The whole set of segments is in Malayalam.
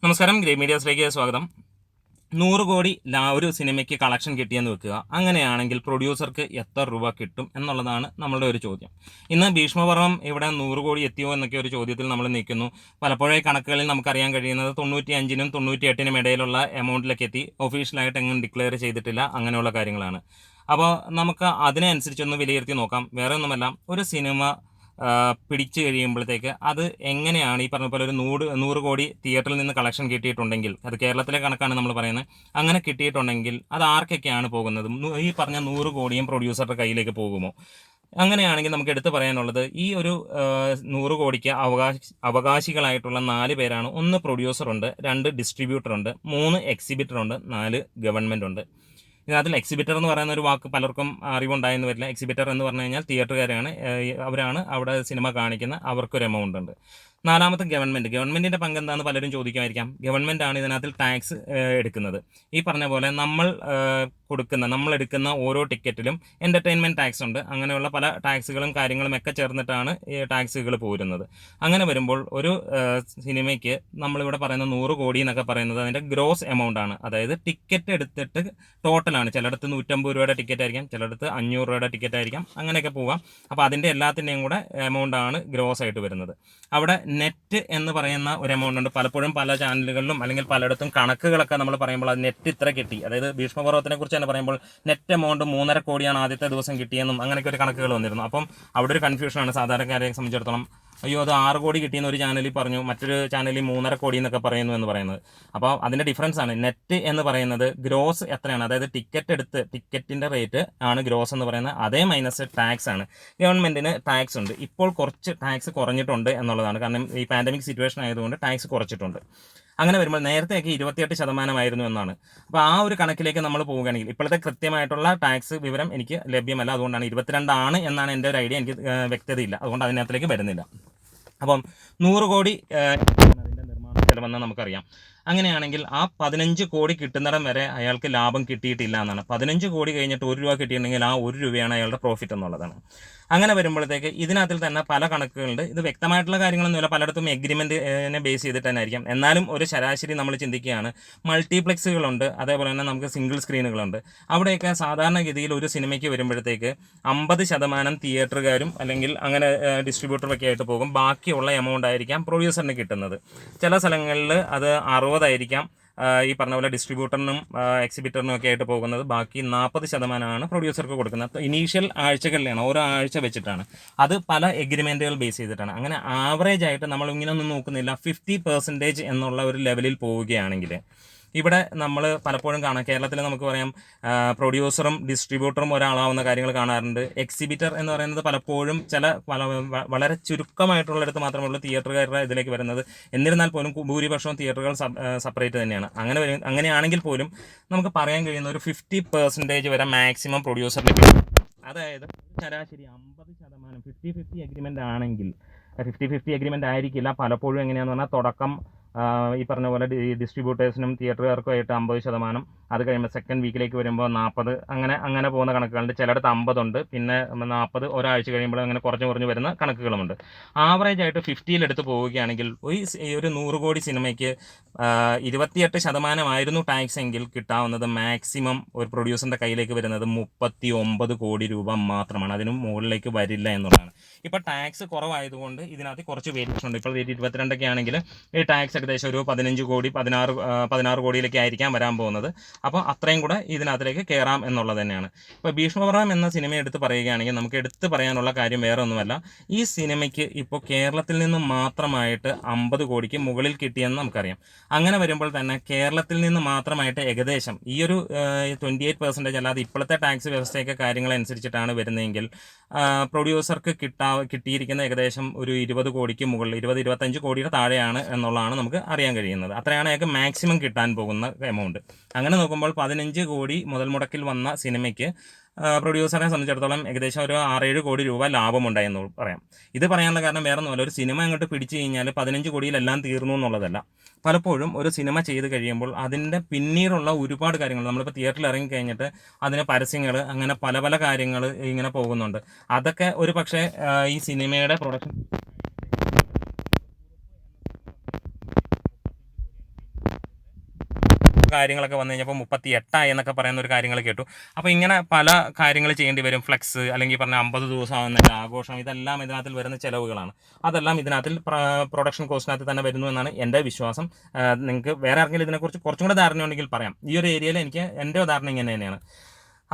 നമസ്കാരം, ഗ്രേ മീഡിയാസിലേക്ക് സ്വാഗതം. 100 കോടി ഒരു സിനിമയ്ക്ക് കളക്ഷൻ കിട്ടിയെന്ന് വെക്കുക. അങ്ങനെയാണെങ്കിൽ പ്രൊഡ്യൂസർക്ക് എത്ര രൂപ കിട്ടും എന്നുള്ളതാണ് നമ്മളുടെ ഒരു ചോദ്യം. ഇന്ന് ഭീഷ്മപർവം ഇവിടെ 100 കോടി എത്തിയോ എന്നൊക്കെ ഒരു ചോദ്യത്തിൽ നമ്മൾ നിൽക്കുന്നു. പലപ്പോഴും കണക്കുകളിൽ നമുക്കറിയാൻ കഴിയുന്നത് 95-നും 98-നും ഇടയിലുള്ള എമൗണ്ടിലേക്ക് എത്തി. ഒഫീഷ്യലായിട്ട് എങ്ങും ഡിക്ലെയർ ചെയ്തിട്ടില്ല, അങ്ങനെയുള്ള കാര്യങ്ങളാണ്. അപ്പോൾ നമുക്ക് അതിനനുസരിച്ചൊന്ന് വിലയിരുത്തി നോക്കാം. വേറെ ഒന്നുമല്ല, ഒരു സിനിമ പിടിച്ചു കഴിയുമ്പോഴത്തേക്ക് അത് എങ്ങനെയാണ് ഈ പറഞ്ഞ പോലെ ഒരു 100 കോടി തിയേറ്ററിൽ നിന്ന് കളക്ഷൻ കിട്ടിയിട്ടുണ്ടെങ്കിൽ, അത് കേരളത്തിലെ കണക്കാണ് നമ്മൾ പറയുന്നത്, അങ്ങനെ കിട്ടിയിട്ടുണ്ടെങ്കിൽ അത് ആർക്കൊക്കെയാണ് പോകുന്നത്? ഈ പറഞ്ഞ 100 കോടിയും പ്രൊഡ്യൂസറുടെ കയ്യിലേക്ക് പോകുമോ? അങ്ങനെയാണെങ്കിൽ നമുക്ക് എടുത്തു പറയാനുള്ളത്, ഈ ഒരു 100 കോടിക്ക് അവകാശികളായിട്ടുള്ള 4 പേരാണ്. 1 പ്രൊഡ്യൂസറുണ്ട്, 2 ഡിസ്ട്രിബ്യൂട്ടറുണ്ട്, 3 എക്സിബിറ്ററുണ്ട്, 4 ഗവൺമെൻറ് ഉണ്ട്. ഇതിനകത്തിൽ എക്സിബിറ്റർ എന്ന് പറയുന്ന ഒരു വാക്ക് പലർക്കും അറിവുണ്ടായെന്ന് വരില്ല. എക്സിബിറ്റർ എന്ന് പറഞ്ഞു കഴിഞ്ഞാൽ തിയേറ്ററുകാരാണ്, അവരാണ് അവിടെ സിനിമ കാണിക്കുന്ന, അവർക്കൊരു എമൗണ്ട് ഉണ്ട്. നാലാമത്തെ ഗവൺമെൻറ്റിൻ്റെ പങ്ക് എന്താണെന്ന് പലരും ചോദിക്കുമായിരിക്കാം. ഗവൺമെൻറ് ആണ് ഇതിനകത്തിൽ ടാക്സ് എടുക്കുന്നത്. ഈ പറഞ്ഞ പോലെ നമ്മൾ എടുക്കുന്ന ഓരോ ടിക്കറ്റിലും എൻ്റർടൈൻമെൻറ്റ് ടാക്സ് ഉണ്ട്. അങ്ങനെയുള്ള പല ടാക്സുകളും കാര്യങ്ങളും ഒക്കെ ചേർന്നിട്ടാണ് ഈ ടാക്സുകൾ പോരുന്നത്. അങ്ങനെ വരുമ്പോൾ ഒരു സിനിമയ്ക്ക് നമ്മളിവിടെ പറയുന്ന 100 കോടി എന്നൊക്കെ പറയുന്നത് അതിൻ്റെ ഗ്രോസ് എമൗണ്ട് ആണ്. അതായത് ടിക്കറ്റ് എടുത്തിട്ട് ടോട്ടലാണ്. ചിലയിടത്ത് 150 രൂപയുടെ ടിക്കറ്റ് ആയിരിക്കാം, ചിലയിടത്ത് 500 രൂപയുടെ ടിക്കറ്റ് ആയിരിക്കാം, അങ്ങനെയൊക്കെ പോവാം. അപ്പോൾ അതിൻ്റെ എല്ലാത്തിൻ്റെയും കൂടെ എമൗണ്ട് ആണ് ഗ്രോസ് ആയിട്ട് വരുന്നത്. അവിടെ നെറ്റ് എന്ന് പറയുന്ന ഒരു എമൗണ്ട് ഉണ്ട്. പലപ്പോഴും പല ചാനലുകളിലും അല്ലെങ്കിൽ പലയിടത്തും കണക്കുകളൊക്കെ നമ്മൾ പറയുമ്പോൾ അത് നെറ്റ് ഇത്ര കിട്ടി, അതായത് ഭീഷ്മപർവത്തിനെ കുറിച്ച് തന്നെ പറയുമ്പോൾ നെറ്റ് എമൗണ്ട് 3.5 കോടിയാണ് ആദ്യത്തെ ദിവസം കിട്ടിയെന്നും അങ്ങനെയൊക്കെ ഒരു കണക്കുകൾ വന്നിരുന്നു. അപ്പം അവിടെ ഒരു കൺഫ്യൂഷനാണ് സാധാരണക്കാരെ സംബന്ധിച്ചിടത്തോളം. അയ്യോ, അത് 6 കോടി കിട്ടിയെന്ന് ഒരു ചാനലിൽ പറഞ്ഞു, മറ്റൊരു ചാനലിൽ 3.5 കോടി എന്നൊക്കെ പറയുന്നു എന്ന് പറയുന്നത്. അപ്പോൾ അതിൻ്റെ ഡിഫറൻസ് ആണ്. നെറ്റ് എന്ന് പറയുന്നത് ഗ്രോസ് എത്രയാണ്, അതായത് ടിക്കറ്റിൻ്റെ റേറ്റ് ആണ് ഗ്രോസ് എന്ന് പറയുന്നത്. അതേ മൈനസ് ടാക്സ് ആണ്. ഗവൺമെൻറ്റിന് ടാക്സ് ഉണ്ട്. ഇപ്പോൾ കുറച്ച് ടാക്സ് കുറഞ്ഞിട്ടുണ്ട് എന്നുള്ളതാണ്. കാരണം ഈ പാൻഡമിക് സിറ്റുവേഷൻ ആയതുകൊണ്ട് ടാക്സ് കുറച്ചിട്ടുണ്ട്. അങ്ങനെ വരുമ്പോൾ നേരത്തെയൊക്കെ 28% എന്നാണ്. അപ്പോൾ ആ ഒരു കണക്കിലേക്ക് നമ്മൾ പോവുകയാണെങ്കിൽ, ഇപ്പോഴത്തെ കൃത്യമായിട്ടുള്ള ടാക്സ് വിവരം എനിക്ക് ലഭ്യമല്ല, അതുകൊണ്ടാണ് 22 ആണ് എന്നാണ് എൻ്റെ ഒരു ഐഡിയ. എനിക്ക് വ്യക്തതയില്ല, അതുകൊണ്ട് അതിനകത്തേക്ക് വരുന്നില്ല. അപ്പം 100 കോടി അതിൻ്റെ നിർമ്മാണ ചെലവെന്ന് നമുക്കറിയാം. അങ്ങനെയാണെങ്കിൽ ആ 15 കോടി കിട്ടുന്നിടം വരെ അയാൾക്ക് ലാഭം കിട്ടിയിട്ടില്ല എന്നാണ്. 15 കോടി കഴിഞ്ഞിട്ട് 1 രൂപ കിട്ടിയിട്ടുണ്ടെങ്കിൽ ആ 1 രൂപയാണ് അയാളുടെ പ്രോഫിറ്റ് എന്നുള്ളതാണ്. അങ്ങനെ വരുമ്പോഴത്തേക്ക് ഇതിനകത്തിൽ തന്നെ പല കണക്കുകളുണ്ട്. ഇത് വ്യക്തമായിട്ടുള്ള കാര്യങ്ങളൊന്നുമില്ല, പലയിടത്തും എഗ്രിമെൻറ്റിനെ ബേസ് ചെയ്തിട്ട് തന്നെ ആയിരിക്കാം. എന്നാലും ഒരു ശരാശരി നമ്മൾ ചിന്തിക്കുകയാണ്. മൾട്ടിപ്ലക്സുകളുണ്ട്, അതേപോലെ തന്നെ നമുക്ക് സിംഗിൾ സ്ക്രീനുകളുണ്ട്. അവിടെയൊക്കെ സാധാരണഗതിയിൽ ഒരു സിനിമയ്ക്ക് വരുമ്പോഴത്തേക്ക് 50% തിയേറ്ററുകാരും അല്ലെങ്കിൽ അങ്ങനെ ഡിസ്ട്രിബ്യൂട്ടറൊക്കെ ആയിട്ട് പോകും. ബാക്കിയുള്ള എമൗണ്ട് ആയിരിക്കാം പ്രൊഡ്യൂസറിന് കിട്ടുന്നത്. ചില സ്ഥലങ്ങളിൽ അത് 60 ആയിരിക്കാം ഈ പറഞ്ഞ പോലെ ഡിസ്ട്രിബ്യൂട്ടറിനും എക്സിബിറ്ററിനും ഒക്കെ ആയിട്ട് പോകുന്നത്. ബാക്കി 40% പ്രൊഡ്യൂസർക്ക് കൊടുക്കുന്നത്. ഇനീഷ്യൽ ആഴ്ചകളിലാണ്, ഓരോ ആഴ്ച വെച്ചിട്ടാണ്. അത് പല എഗ്രിമെൻറ്റുകൾ ബേസ് ചെയ്തിട്ടാണ്. അങ്ങനെ ആവറേജ് ആയിട്ട് നമ്മൾ ഇങ്ങനെ ഒന്നും നോക്കുന്നില്ല. 50% എന്നുള്ള ഒരു ലെവലിൽ പോവുകയാണെങ്കിൽ ഇവിടെ നമ്മൾ പലപ്പോഴും കാണാം, കേരളത്തിൽ നമുക്ക് പറയാം പ്രൊഡ്യൂസറും ഡിസ്ട്രിബ്യൂട്ടറും ഒരാളാവുന്ന കാര്യങ്ങൾ കാണാറുണ്ട്. എക്സിബിറ്റർ എന്ന് പറയുന്നത് പലപ്പോഴും വളരെ ചുരുക്കമായിട്ടുള്ളിടത്ത് മാത്രമേ ഉള്ളൂ തിയേറ്ററുകാരുടെ ഇതിലേക്ക് വരുന്നത്. എന്നിരുന്നാൽ പോലും ഭൂരിപക്ഷവും തിയേറ്ററുകൾ സെപ്പറേറ്റ് തന്നെയാണ്. അങ്ങനെയാണെങ്കിൽ പോലും നമുക്ക് പറയാൻ കഴിയുന്ന ഒരു 50% വരെ മാക്സിമം പ്രൊഡ്യൂസറിന് കിട്ടും. അതായത് ശരാശരി 50% 50-50 എഗ്രിമെൻ്റ് ആണെങ്കിൽ, 50-50 എഗ്രിമെൻ്റ് ആയിരിക്കില്ല പലപ്പോഴും. എങ്ങനെയാണെന്ന് പറഞ്ഞാൽ തുടക്കം ഈ പറഞ്ഞ പോലെ ഡിസ്ട്രിബ്യൂട്ടേഴ്സിനും തിയേറ്ററുകാർക്കും ആയിട്ട് 50%, അത് കഴിയുമ്പോൾ സെക്കൻഡ് വീക്കിലേക്ക് വരുമ്പോൾ 40, അങ്ങനെ പോകുന്ന കണക്കുകളുണ്ട്. ചിലയിടത്ത് 50 ഉണ്ട്, പിന്നെ 40 ഒരാഴ്ച കഴിയുമ്പോൾ അങ്ങനെ കുറഞ്ഞു വരുന്ന കണക്കുകളുമുണ്ട്. ആവറേജ് ആയിട്ട് 50-ൽ പോവുകയാണെങ്കിൽ ഈ ഒരു 100 കോടി സിനിമയ്ക്ക് 28% ടാക്സ് എങ്കിൽ കിട്ടാവുന്നത് മാക്സിമം ഒരു പ്രൊഡ്യൂസറിൻ്റെ കയ്യിലേക്ക് വരുന്നത് 39 കോടി രൂപ മാത്രമാണ്. അതിനും മുകളിലേക്ക് വരില്ല എന്നുള്ളതാണ്. ഇപ്പോൾ ടാക്സ് കുറവായതുകൊണ്ട് ഇതിനകത്ത് കുറച്ച് വേരിയേഷൻ ഉണ്ട്. ഇപ്പോൾ 22 ആണെങ്കിൽ ഈ ടാക്സ് ഏകദേശം ഒരു 15 കോടി 16 കോടിയിലേക്ക് ആയിരിക്കാം വരാൻ പോകുന്നത്. അപ്പോൾ അത്രയും കൂടെ ഇതിനകത്തിലേക്ക് കയറാം എന്നുള്ളത് തന്നെയാണ്. ഇപ്പോൾ ഭീഷ്മപർവം എന്ന സിനിമ എടുത്ത് പറയുകയാണെങ്കിൽ നമുക്ക് എടുത്ത് പറയാനുള്ള കാര്യം വേറെ ഒന്നുമല്ല. ഈ സിനിമയ്ക്ക് ഇപ്പോൾ കേരളത്തിൽ നിന്ന് മാത്രമായിട്ട് 50 കോടിക്ക് മുകളിൽ കിട്ടിയെന്ന് നമുക്കറിയാം. അങ്ങനെ വരുമ്പോൾ തന്നെ കേരളത്തിൽ നിന്ന് മാത്രമായിട്ട് ഏകദേശം ഈ ഒരു 28%, അല്ലാതെ ഇപ്പോഴത്തെ ടാക്സ് വ്യവസ്ഥയൊക്കെ കാര്യങ്ങളനുസരിച്ചിട്ടാണ് വരുന്നതെങ്കിൽ പ്രൊഡ്യൂസർക്ക് കിട്ടിയിരിക്കുന്ന ഏകദേശം ഒരു 20 കോടിക്ക് മുകളിൽ, 20-25 കോടിയുടെ താഴെയാണ് എന്നുള്ളതാണ് നമുക്ക് അറിയാൻ കഴിയുന്നത്. അത്രയാണ് അയാൾക്ക് മാക്സിമം കിട്ടാൻ പോകുന്ന എമൗണ്ട്. അങ്ങനെ നോക്കുമ്പോൾ 15 കോടി മുതൽ മുടക്കിൽ വന്ന സിനിമയ്ക്ക് പ്രൊഡ്യൂസറെ സംബന്ധിച്ചിടത്തോളം ഏകദേശം ഒരു 6-7 കോടി രൂപ ലാഭമുണ്ടായെന്ന് പറയാം. ഇത് പറയാനുള്ള കാരണം വേറെ ഒന്നുമല്ല, ഒരു സിനിമ അങ്ങോട്ട് പിടിച്ചു കഴിഞ്ഞാൽ 15 കോടിയിലെല്ലാം തീർന്നു എന്നുള്ളതല്ല. പലപ്പോഴും ഒരു സിനിമ ചെയ്ത് കഴിയുമ്പോൾ അതിൻ്റെ പിന്നീടുള്ള ഒരുപാട് കാര്യങ്ങൾ, നമ്മളിപ്പോൾ തിയേറ്ററിൽ ഇറങ്ങിക്കഴിഞ്ഞിട്ട് അതിന് പരസ്യങ്ങൾ, അങ്ങനെ പല പല കാര്യങ്ങൾ ഇങ്ങനെ പോകുന്നുണ്ട്. അതൊക്കെ ഒരു പക്ഷേ ഈ സിനിമയുടെ പ്രൊഡക്ഷൻ കാര്യങ്ങളൊക്കെ വന്നു കഴിഞ്ഞപ്പോൾ 38 എന്നൊക്കെ പറയുന്ന ഒരു കാര്യങ്ങൾ കേട്ടു. അപ്പോൾ ഇങ്ങനെ പല കാര്യങ്ങൾ ചെയ്യേണ്ടി വരും. ഫ്ലെക്സ് അല്ലെങ്കിൽ പറഞ്ഞ 50 ദിവസം ആകുന്നതിൻ്റെ ആഘോഷം, ഇതെല്ലാം ഇതിനകത്തിൽ വരുന്ന ചിലവുകളാണ്. അതെല്ലാം ഇതിനകത്തിൽ പ്രൊഡക്ഷൻ കോസ്റ്റിനകത്ത് തന്നെ വരുന്നു എന്നാണ് എൻ്റെ വിശ്വാസം. നിങ്ങൾക്ക് വേറെ ആർക്കെങ്കിലും ഇതിനെക്കുറിച്ച് കുറച്ചും കൂടെ ധാരണ ഉണ്ടെങ്കിൽ പറയാം. ഈ ഒരു ഏരിയയിൽ എൻ്റെ ധാരണ ഇങ്ങനെ തന്നെയാണ്.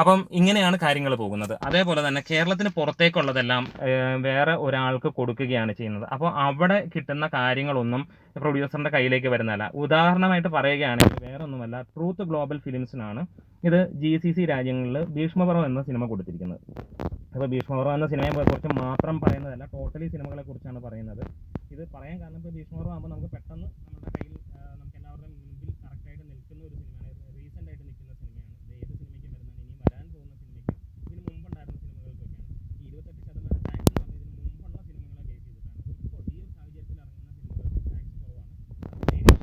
അപ്പം ഇങ്ങനെയാണ് കാര്യങ്ങൾ പോകുന്നത്. അതേപോലെ തന്നെ കേരളത്തിന് പുറത്തേക്കുള്ളതെല്ലാം വേറെ ഒരാൾക്ക് കൊടുക്കുകയാണ് ചെയ്യുന്നത്. അപ്പോൾ അവിടെ കിട്ടുന്ന കാര്യങ്ങളൊന്നും പ്രൊഡ്യൂസറിൻ്റെ കയ്യിലേക്ക് വരുന്നതല്ല. ഉദാഹരണമായിട്ട് പറയുകയാണെങ്കിൽ വേറെ ഒന്നുമല്ല, ട്രൂത്ത് ഗ്ലോബൽ ഫിലിംസിനാണ് ഇത് GCC രാജ്യങ്ങളിൽ ഭീഷ്മപർവം എന്ന സിനിമ കൊടുത്തിരിക്കുന്നത്. അപ്പോൾ ഭീഷ്മപർവം എന്ന സിനിമയെ കുറിച്ച് മാത്രം പറയുന്നതല്ല, ടോട്ടലി സിനിമകളെ കുറിച്ചാണ് പറയുന്നത്. ഇത് പറയാൻ കാരണം ഇപ്പോൾ ഭീഷ്മപർവം ആകുമ്പോൾ നമുക്ക് പെട്ടെന്ന് നമ്മുടെ കയ്യിൽ നമുക്ക് എല്ലാവരുടെയും മുൻപിൽ കറക്റ്റായിട്ട് നിൽക്കുന്ന ഒരു സിനിമയാണ്, റീസെൻ്റ് ആയിട്ട് നിൽക്കുന്ന സിനിമയാണ്. ഇത് ഏത് സിനിമയ്ക്ക് വരുന്നതാണ്, ഇനി വരാൻ പോകുന്ന സിനിമയ്ക്കും ഇതിന് മുമ്പുണ്ടായിരുന്ന സിനിമകൾക്കൊക്കെയാണ്. ഈ 28% ടാക്സ് എന്ന് പറഞ്ഞാൽ ഇതിന് മുമ്പുള്ള സിനിമകളെ ബേസ് ചെയ്തിട്ടാണ്. ഇപ്പോൾ ഈ ഒരു സാഹചര്യത്തിൽ ഇറങ്ങുന്ന സിനിമകൾക്ക് ടാക്സ് കുറവാണ്.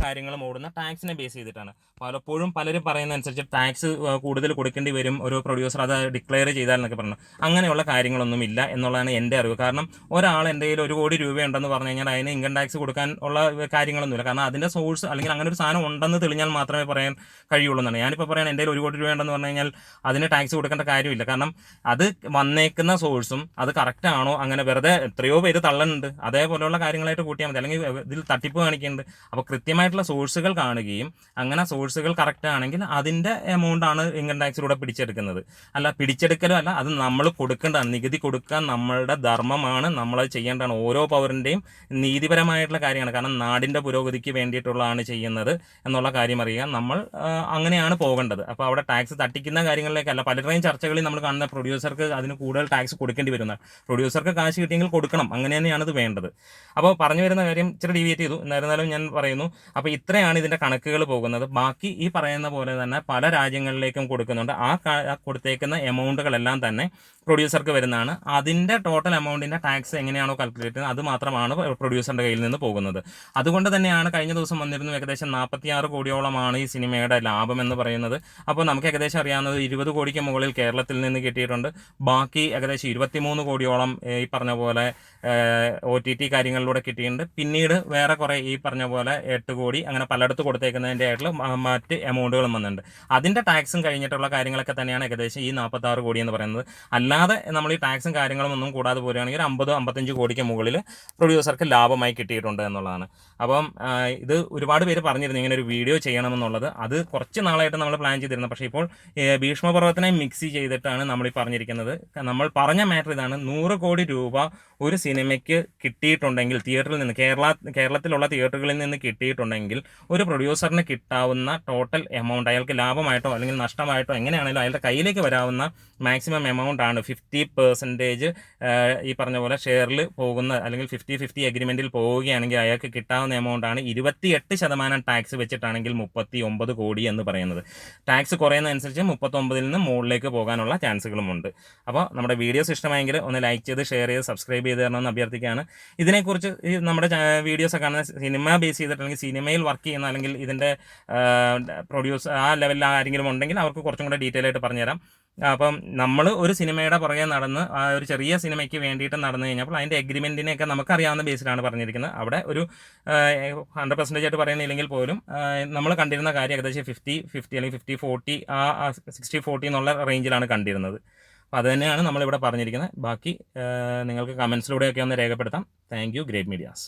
കാര്യങ്ങളും ഓടുന്ന ടാക്സിനെ ബേസ് ചെയ്തിട്ടാണ്. പലപ്പോഴും പലരും പറയുന്ന അനുസരിച്ച് ടാക്സ് കൂടുതൽ കൊടുക്കേണ്ടി വരും ഒരു പ്രൊഡ്യൂസർ അത് ഡിക്ലെയർ ചെയ്താൽ എന്നൊക്കെ പറഞ്ഞു. അങ്ങനെയുള്ള കാര്യങ്ങളൊന്നും ഇല്ല എന്നുള്ളതാണ് എൻ്റെ അറിവ്. കാരണം ഒരാൾ എൻ്റെ കയ്യിൽ 1 കോടി രൂപയുണ്ടെന്ന് പറഞ്ഞു കഴിഞ്ഞാൽ അതിന് ഇൻകം ടാക്സ് കൊടുക്കാൻ ഉള്ള കാര്യങ്ങളൊന്നുമില്ല. കാരണം അതിൻ്റെ സോഴ്സ് അല്ലെങ്കിൽ അങ്ങനെ ഒരു സാധനം ഉണ്ടെന്ന് തെളിഞ്ഞാൽ മാത്രമേ പറയാൻ കഴിയുള്ളൂ എന്നാണ്. ഞാനിപ്പോൾ പറയാൻ എൻ്റെ കയ്യിൽ 1 കോടി രൂപയുണ്ടെന്ന് പറഞ്ഞു കഴിഞ്ഞാൽ അതിന് ടാക്സ് കൊടുക്കേണ്ട കാര്യമില്ല. കാരണം അത് വന്നേക്കുന്ന സോഴ്സും അത് കറക്റ്റ് ആണോ, അങ്ങനെ വെറുതെ എത്രയോ പേര് തള്ളുന്നുണ്ട്, അതേപോലെയുള്ള കാര്യങ്ങളായിട്ട് കൂട്ടിയാൽ മതി. അല്ലെങ്കിൽ ഇതിൽ തട്ടിപ്പ് കാണിക്കുന്നുണ്ട്. അപ്പോൾ കൃത്യമായിട്ടുള്ള സോഴ്സുകൾ കാണുകയും അങ്ങനെ സോഴ്സുകൾ കറക്റ്റ് ആണെങ്കിൽ അതിൻ്റെ എമൗണ്ട് ആണ് ഇൻകം ടാക്സിലൂടെ പിടിച്ചെടുക്കുന്നത്. അല്ല പിടിച്ചെടുക്കലും അല്ല, അത് നമ്മൾ കൊടുക്കേണ്ടതാണ്. നികുതി കൊടുക്കാൻ നമ്മളുടെ ധർമ്മമാണ്, നമ്മളത് ചെയ്യേണ്ടതാണ്. ഓരോ പൗരൻ്റെയും നീതിപരമായിട്ടുള്ള കാര്യമാണ്. കാരണം നാടിൻ്റെ പുരോഗതിക്ക് വേണ്ടിയിട്ടുള്ളതാണ് ചെയ്യുന്നത് എന്നുള്ള കാര്യം അറിയുക. നമ്മൾ അങ്ങനെയാണ് പോകേണ്ടത്. അപ്പോൾ അവിടെ ടാക്സ് തട്ടിക്കുന്ന കാര്യങ്ങളിലേക്കല്ല. പലരുടെയും ചർച്ചകളിൽ നമ്മൾ കാണുന്ന പ്രൊഡ്യൂസർക്ക് അതിന് കൂടുതൽ ടാക്സ് കൊടുക്കേണ്ടി വരുന്ന, പ്രൊഡ്യൂസർക്ക് കാശ് കിട്ടിയെങ്കിൽ കൊടുക്കണം, അങ്ങനെ തന്നെയാണ് ഇത് വേണ്ടത്. അപ്പോൾ പറഞ്ഞു വരുന്ന കാര്യം ഇച്ചിരി ഡീവിയേറ്റ് ചെയ്തു, എന്നായിരുന്നാലും ഞാൻ പറയുന്നു. അപ്പോൾ ഇത്രയാണ് ഇതിൻ്റെ കണക്കുകൾ പോകുന്നത്. ബാക്കി ഈ പറയുന്ന പോലെ തന്നെ പല രാജ്യങ്ങളിലേക്കും കൊടുക്കുന്നുണ്ട്. ആ കൊടുത്തേക്കുന്ന എമൗണ്ടുകളെല്ലാം തന്നെ പ്രൊഡ്യൂസർക്ക് വരുന്നതാണ്. അതിൻ്റെ ടോട്ടൽ എമൗണ്ടിൻ്റെ ടാക്സ് എങ്ങനെയാണോ കാൽക്കുലേറ്റ് ചെയ്യുന്നത് അത് മാത്രമാണ് പ്രൊഡ്യൂസറിൻ്റെ കയ്യിൽ നിന്ന് പോകുന്നത്. അതുകൊണ്ട് തന്നെയാണ് കഴിഞ്ഞ ദിവസം വന്നിരുന്നു ഏകദേശം 46 കോടിയോളമാണ് ഈ സിനിമയുടെ ലാഭം എന്ന് പറയുന്നത്. അപ്പോൾ നമുക്ക് ഏകദേശം അറിയാവുന്നത് 20 കോടിക്ക് മുകളിൽ കേരളത്തിൽ നിന്ന് കിട്ടിയിട്ടുണ്ട്. ബാക്കി ഏകദേശം 23 കോടിയോളം ഈ പറഞ്ഞ പോലെ OTT കാര്യങ്ങളിലൂടെ കിട്ടിയിട്ടുണ്ട്. പിന്നീട് വേറെ കുറേ ഈ പറഞ്ഞ പോലെ 8 കോടി അങ്ങനെ പലയിടത്ത് കൊടുത്തേക്കുന്നതിൻ്റെ ആയിട്ടുള്ള മറ്റ് എമൗണ്ടുകളും വന്നിട്ടുണ്ട്. അതിൻ്റെ ടാക്സും കഴിഞ്ഞിട്ടുള്ള കാര്യങ്ങളൊക്കെ തന്നെയാണ് ഏകദേശം ഈ 46 കോടി എന്ന് പറയുന്നത്. അല്ലാതെ നമ്മൾ ഈ ടാക്സും കാര്യങ്ങളും ഒന്നും കൂടാതെ പോരുകയാണെങ്കിൽ 50-55 കോടിക്ക് മുകളിൽ പ്രൊഡ്യൂസർക്ക് ലാഭമായി കിട്ടിയിട്ടുണ്ട് എന്നുള്ളതാണ്. അപ്പം ഇത് ഒരുപാട് പേര് പറഞ്ഞിരുന്നു ഇങ്ങനെ ഒരു വീഡിയോ ചെയ്യണമെന്നുള്ളത്. അത് കുറച്ച് നാളായിട്ട് നമ്മൾ പ്ലാൻ ചെയ്തിരുന്നു. പക്ഷേ ഇപ്പോൾ ഭീഷ്മപർവത്തിനെ മിക്സ് ചെയ്തിട്ടാണ് നമ്മൾ ഈ പറഞ്ഞിരിക്കുന്നത്. നമ്മൾ പറഞ്ഞ മാറ്റർ ഇതാണ്: 100 കോടി രൂപ ഒരു സിനിമയ്ക്ക് കിട്ടിയിട്ടുണ്ടെങ്കിൽ തിയേറ്ററിൽ നിന്ന്, കേരളത്തിലുള്ള തിയേറ്ററുകളിൽ നിന്ന് കിട്ടിയിട്ടുണ്ടെങ്കിൽ ഒരു പ്രൊഡ്യൂസറിന് കിട്ടാവുന്ന ടോട്ടൽ എമൗണ്ട്, അയാൾക്ക് ലാഭമായിട്ടോ അല്ലെങ്കിൽ നഷ്ടമായിട്ടോ എങ്ങനെയാണെങ്കിലും അയാളുടെ കയ്യിലേക്ക് വരാവുന്ന മാക്സിമം എമൗണ്ട് ആണ് 50% ഈ പറഞ്ഞ പോലെ ഷെയറിൽ പോകുന്ന അല്ലെങ്കിൽ 50-50 അഗ്രിമെൻറ്റിൽ പോവുകയാണെങ്കിൽ അയാൾക്ക് കിട്ടാവുന്ന എമൗണ്ട് ആണ്. 28% ടാക്സ് വെച്ചിട്ടാണെങ്കിൽ 39 കോടി എന്ന് പറയുന്നത്. ടാക്സ് കുറയുന്നതനുസരിച്ച് 39-ൽ നിന്ന് മുകളിലേക്ക് പോകാനുള്ള ചാൻസുകളുമുണ്ട്. അപ്പോൾ നമ്മുടെ വീഡിയോസ് ഇഷ്ടമായെങ്കിൽ ഒന്ന് ലൈക്ക് ചെയ്ത് ഷെയർ ചെയ്ത് സബ്സ്ക്രൈബ് ചെയ്ത് തരണമെന്ന് അഭ്യർത്ഥിക്കുകയാണ്. ഇതിനെക്കുറിച്ച് നമ്മുടെ വീഡിയോസൊക്കെ കാണുന്ന സിനിമ ബേസ് ചെയ്തിട്ട് അല്ലെങ്കിൽ സിനിമയിൽ വർക്ക് ചെയ്യുന്ന അല്ലെങ്കിൽ ഇതിൻ്റെ പ്രൊഡ്യൂസർ ആ ലെവലിൽ ആരെങ്കിലും ഉണ്ടെങ്കിൽ അവർക്ക് കുറച്ചും കൂടെ ഡീറ്റെയിൽ ആയിട്ട് പറഞ്ഞുതരാം. അപ്പം നമ്മൾ ഒരു സിനിമയുടെ പുറകെ നടന്ന് ആ ഒരു ചെറിയ സിനിമയ്ക്ക് വേണ്ടിയിട്ട് നടന്നു കഴിഞ്ഞപ്പോൾ അതിൻ്റെ എഗ്രിമെൻറ്റിനെയൊക്കെ നമുക്കറിയാവുന്ന ബേസിലാണ് പറഞ്ഞിരിക്കുന്നത്. അവിടെ ഒരു 100% ആയിട്ട് പറയുന്നില്ലെങ്കിൽ പോലും നമ്മൾ കണ്ടിരുന്ന കാര്യം ഏകദേശം 50-50 അല്ലെങ്കിൽ 50-40 ആ 60-40 എന്നുള്ള റേഞ്ചിലാണ് കണ്ടിരുന്നത്. അപ്പോൾ അത് തന്നെയാണ് നമ്മളിവിടെ പറഞ്ഞിരിക്കുന്നത്. ബാക്കി നിങ്ങൾക്ക് കമൻസിലൂടെയൊക്കെ ഒന്ന് രേഖപ്പെടുത്താം. Thank you, great medias.